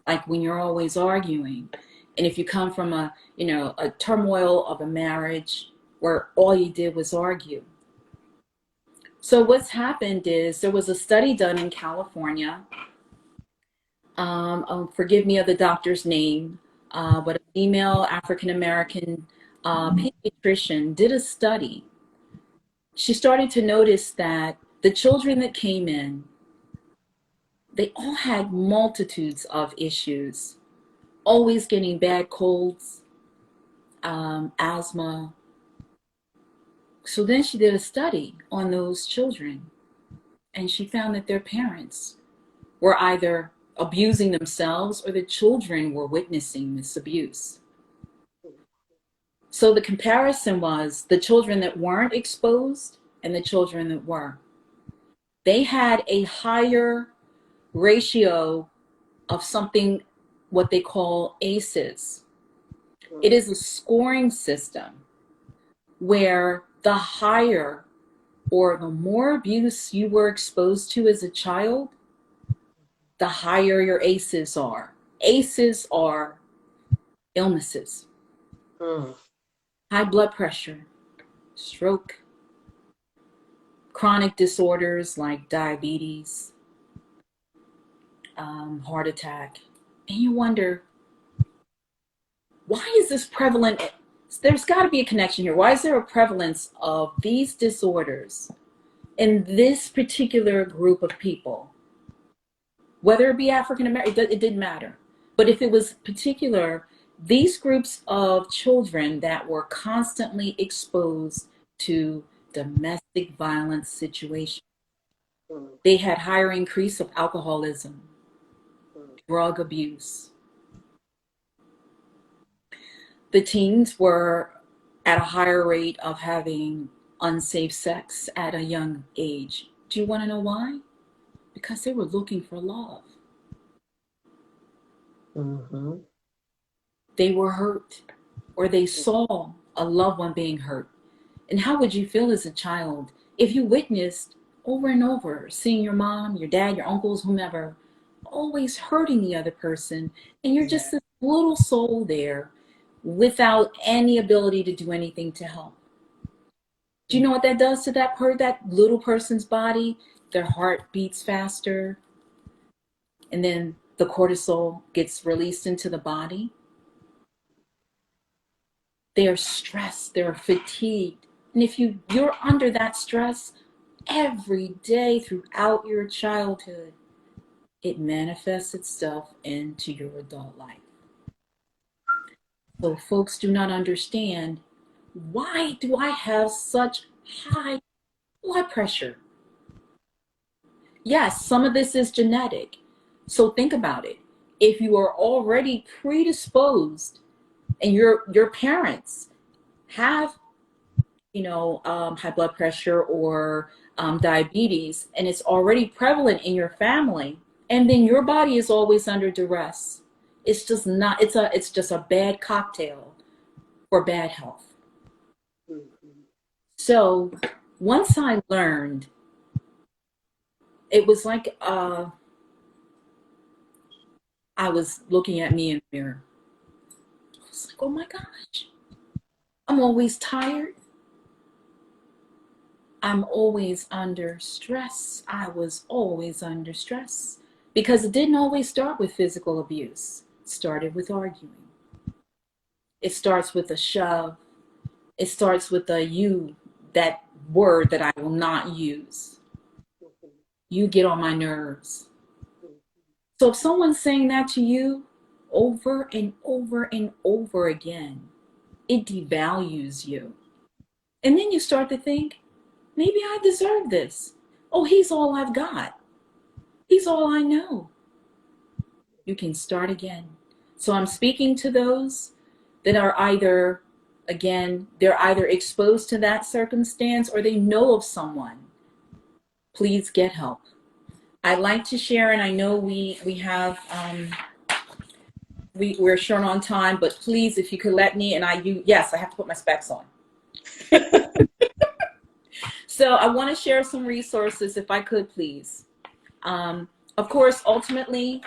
like when you're always arguing, and if you come from a turmoil of a marriage where all you did was argue. So what's happened is there was a study done in California. Forgive me of the doctor's name, but a female African American pediatrician did a study. She started to notice that the children that came in, they all had multitudes of issues, always getting bad colds, asthma. So then she did a study on those children, and she found that their parents were either abusing themselves or the children were witnessing this abuse. So the comparison was the children that weren't exposed and the children that were. They had a higher ratio of something, what they call ACEs. It is a scoring system where the higher or the more abuse you were exposed to as a child, the higher your ACEs are. ACEs are illnesses, Mm. high blood pressure, stroke, chronic disorders like diabetes, heart attack. And you wonder, why is this prevalent? There's got to be a connection here. Why is there a prevalence of these disorders in this particular group of people? Whether it be African American, it didn't matter. But if it was particular, these groups of children that were constantly exposed to domestic violence situations, they had higher increase of alcoholism, drug abuse. The teens were at a higher rate of having unsafe sex at a young age. Do you want to know why? Because they were looking for love. Mm-hmm. They were hurt, or they saw a loved one being hurt. And how would you feel as a child if you witnessed over and over seeing your mom, your dad, your uncles, whomever, always hurting the other person, and you're just this little soul there without any ability to do anything to help? Do you know what that does to that little person's body? Their heart beats faster, and then the cortisol gets released into the body. They are stressed, they're fatigued. And if you're under that stress every day throughout your childhood, it manifests itself into your adult life. So folks do not understand, why do I have such high blood pressure? Yes, some of this is genetic. So think about it. If you are already predisposed and your parents have, high blood pressure or diabetes, and it's already prevalent in your family, and then your body is always under duress. It's just not. It's just a bad cocktail for bad health. Mhm. So once I learned, it was like I was looking at me in the mirror. I was like, oh my gosh, I'm always tired. I'm always under stress. I was always under stress because it didn't always start with physical abuse. It started with arguing. It starts with a shove. It starts with a you, that word that I will not use. You get on my nerves. So if someone's saying that to you over and over and over again, it devalues you. And then you start to think, maybe I deserve this. Oh, he's all I've got. He's all I know. You can start again. So I'm speaking to those that are either, again, they're either exposed to that circumstance or they know of someone. Please get help. I'd like to share, and I know we have we're short on time, but please, if you could let me, and yes, I have to put my specs on. So I want to share some resources, if I could, please. Of course, ultimately,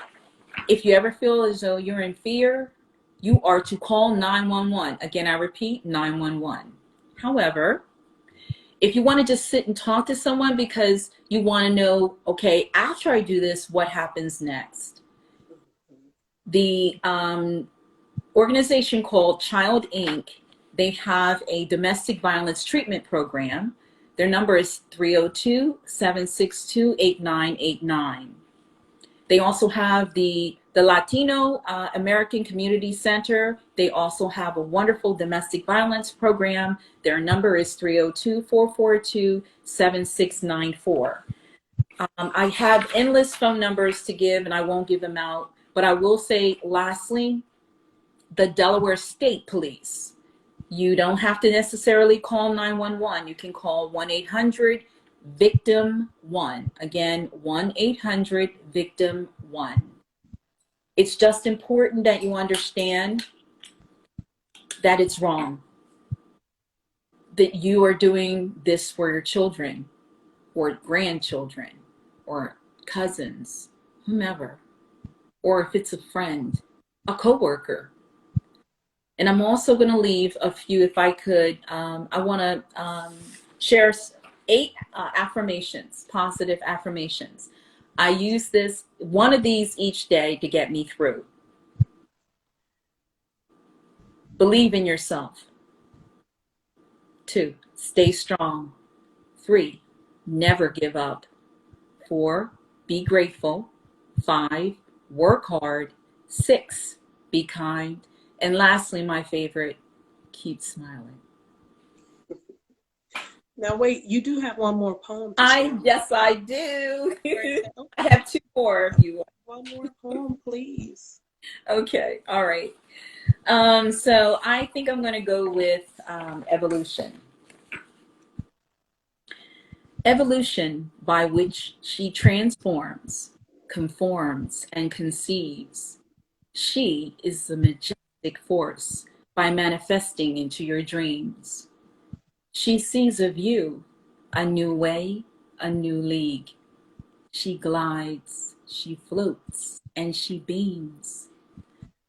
if you ever feel as though you're in fear, you are to call 911. Again, I repeat, 911. However, if you want to just sit and talk to someone because you want to know, okay, after I do this, what happens next? The organization called Child Inc., they have a domestic violence treatment program. Their number is 302-762-8989. They also have the Latino American Community Center. They also have a wonderful domestic violence program. Their number is 302-442-7694. I have endless phone numbers to give, and I won't give them out. But I will say, lastly, the Delaware State Police. You don't have to necessarily call 911. You can call 1-800-VICTIM-1. Again, 1-800-VICTIM-1. It's just important that you understand that it's wrong, that you are doing this for your children or grandchildren or cousins, whomever, or if it's a friend, a coworker. And I'm also going to leave a few, if I could. I want to share 8 affirmations, positive affirmations. I use one of these each day to get me through. Believe in yourself. 2, stay strong. 3, never give up. 4, be grateful. 5, work hard. 6, be kind. And lastly, my favorite, keep smiling. Now wait, you do have one more poem to share. Yes, I do. Okay. I have 2 more if you want. One more poem, please. Okay, all right. So I think I'm going to go with evolution. Evolution, by which she transforms, conforms, and conceives. She is the majestic force by manifesting into your dreams. She sees of you a new way, a new league. She glides, she floats, and she beams.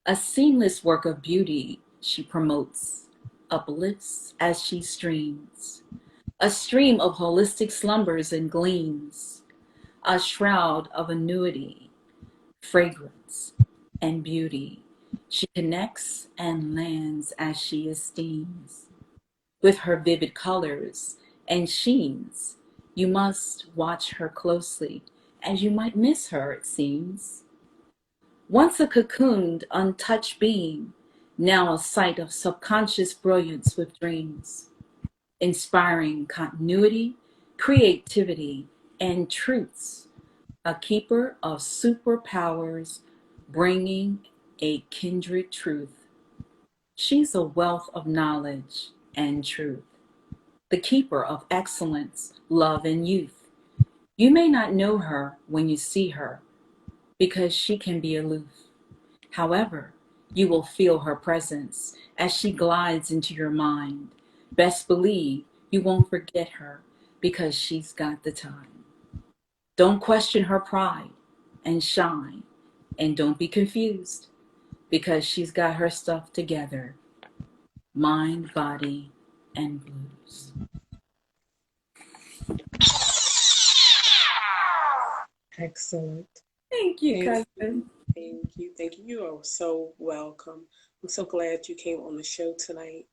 A seamless work of beauty she promotes, uplifts as she streams. A stream of holistic slumbers and gleams, a shroud of annuity, fragrance, and beauty. She connects and lands as she esteems. With her vivid colors and sheens, you must watch her closely, as you might miss her, it seems. Once a cocooned, untouched being, now a sight of subconscious brilliance with dreams, inspiring continuity, creativity, and truths, a keeper of superpowers, bringing a kindred truth. She's a wealth of knowledge and truth, the keeper of excellence, love, and youth. You may not know her when you see her because she can be aloof. However, you will feel her presence as she glides into your mind. Best believe you won't forget her because she's got the time. Don't question her pride and shine, and don't be confused because she's got her stuff together. Mind, body, and blues. Excellent. Thank you, Thank cousin. Thank you. Thank you. You are so welcome. I'm so glad you came on the show tonight.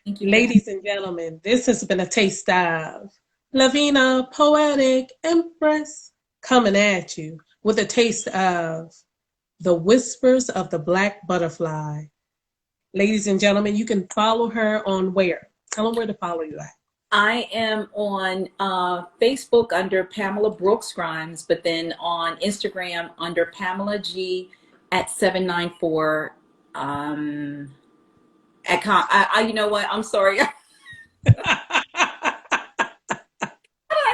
Thank you for having Ladies and gentlemen, this has been a taste of Lavina, Poetic, Empress, coming at you with a taste of the whispers of the black butterfly. Ladies and gentlemen, you can follow her on where? Tell them where to follow you at. I am on Facebook under Pamela Brooks Grimes, but then on Instagram under Pamela G at 794. You know what? I'm sorry. I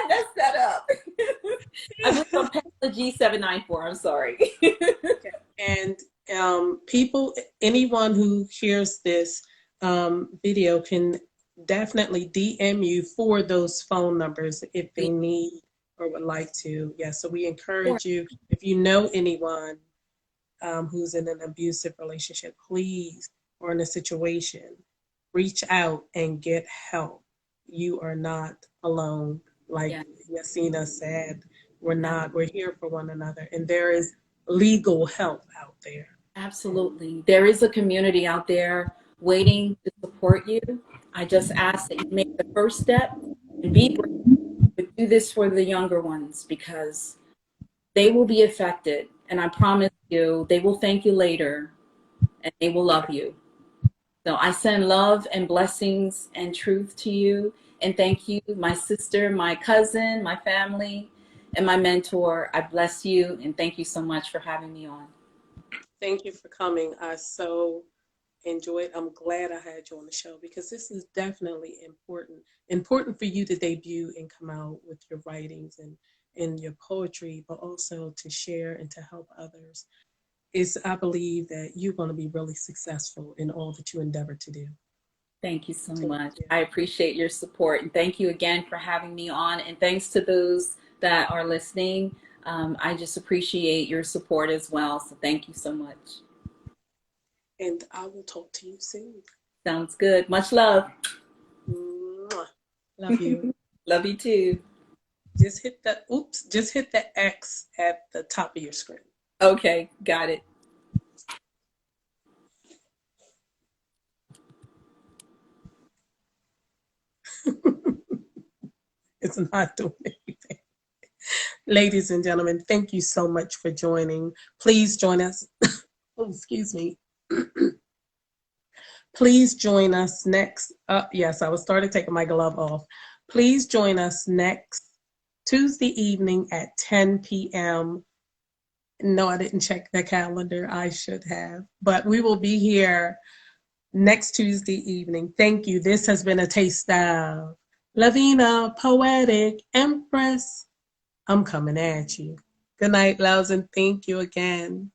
messed that up. I believe on Pamela G 794. I'm sorry. And people, anyone who hears this video can definitely DM you for those phone numbers if they need or would like to. Yeah, so we encourage you, if you know anyone who's in an abusive relationship, please, or in a situation, reach out and get help. You are not alone. Like Yasina said, we're here for one another. And there is legal help out there. Absolutely. There is a community out there waiting to support you. I just ask that you make the first step and be brave, but do this for the younger ones because they will be affected. And I promise you, they will thank you later and they will love you. So I send love and blessings and truth to you. And thank you, my sister, my cousin, my family, and my mentor. I bless you and thank you so much for having me on. Thank you for coming. I so enjoyed. I'm glad I had you on the show because this is definitely important for you to debut and come out with your writings and your poetry, but also to share and to help others. I believe that you're going to be really successful in all that you endeavor to do. Thank you so much. I appreciate your support. And thank you again for having me on. And thanks to those that are listening. I just appreciate your support as well. So thank you so much. And I will talk to you soon. Sounds good. Much love. Mwah. Love you. Love you too. Just hit the X at the top of your screen. Okay, got it. It's not doing anything. Ladies and gentlemen, thank you so much for joining. Please join us. Oh, excuse me. Please join us next. Yes, I was starting taking my glove off. Please join us next Tuesday evening at 10 p.m. No, I didn't check the calendar. I should have. But we will be here next Tuesday evening. Thank you. This has been a taste of Lavina, Poetic, Empress. I'm coming at you. Good night, loves, and thank you again.